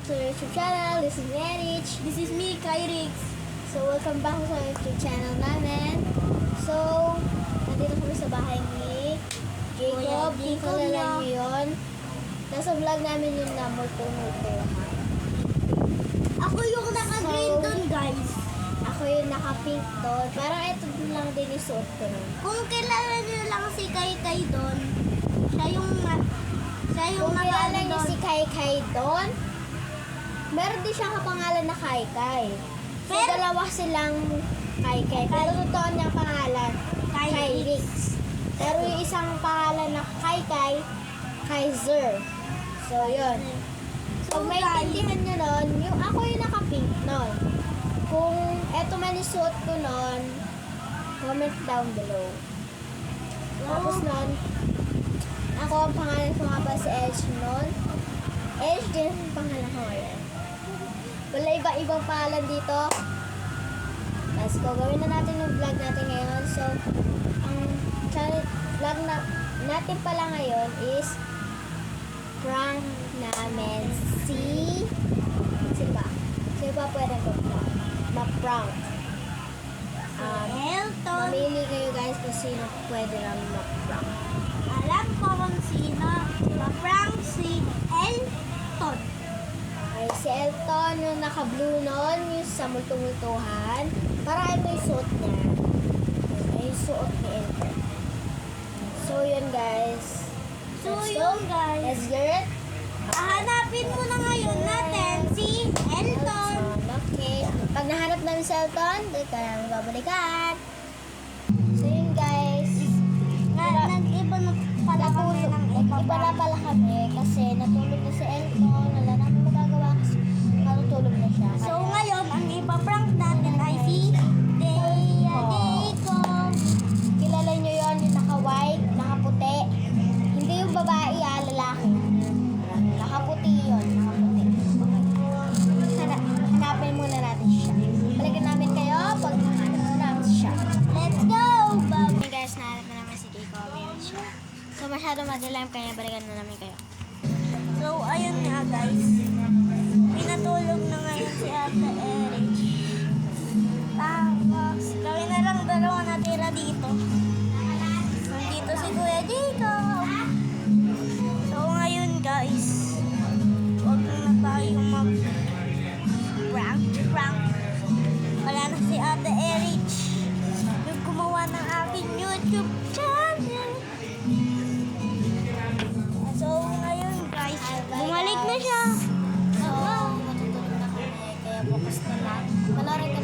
to our YouTube channel. This is Erich. This is me, Kyrix. So, welcome back sa YouTube channel namin. So, nandito kami sa bahay ni Jacob. Di ko lang yun. Nasa vlog namin yung number 2 multo. Ako yung naka-green So, doon, guys. Ako yung naka-pink doon. Parang ito lang din yung suot ko nun. Kung kilala niyo lang si Kai doon, siya yung Kung kilala niyo doon. si Kai Kai doon, meron din siyang kapangalan na Kai Kai. So, Pero- dalawa silang Kai Kai. Pero totoo niyang pangalan, Kyrix. Pero yung isang pangalan na Kai Kai, Kaiser. So, yun. Kung maintindihan niyo nun, yung ako yung naka-pink nun. Kung eto man yung suot ko nun, comment down below. Tapos nun, ako ang pangalan ko nga ba si Edge nun. Edge din ang pangalan ko ngayon. Wala iba-ibang pangalan dito. Let's go. Gawin na natin yung vlog natin ngayon. So, ang channel, vlog natin pala ngayon is prank namin si... Sino ba? Sino ba pwede ma-prank? Elton. Mamili kayo guys kung sino pwede namin ma-prank. Alam ko kung sino. Ma-prank si Elton. Ay, si Elton, yung naka-blue nun, yung sa multumultuhan. Para ito yung suot niya. Ay, yung suot ni Elton. So, yun guys. So, Let's go. yun, guys. Let's get it. Hanapin mo na ngayon natin si Elton. Okay. Pag nahanap namin si Elton, doon ka namin babalikan. So, yun guys. Nag-iba na pala kami ng Iba na pala kami kasi natulog na si Elton. Wala na kami magagawa kasi natutulog na siya. So ngayon, ang ipaprank natin ay si Dea Jacob. Kilala nyo yun, yung naka-white, nakaputi. Hindi yung babae, lalaki. Nakaputi yun, nakaputi. Hanapin muna natin siya. Balikan namin kayo pag nahanap namin siya. Let's go! Hey guys, nahanap na namin si Jacob. Yan siya. So masyado madilim kaya balikan na namin kayo. So ayun nga guys. Pinatulog na ngayon si Ate Erich. Tapos, kami na lang dalawa natira dito. Nandito si Kuya Jacob. So ngayon guys, huwag na tayo mag-prank. Wala na si Ate Erich. Yung gumawa ng aking YouTube channel. So ngayon guys, bumalik na siya. So, matutulog na kami. Kaya bukas na lang. Panoorin ka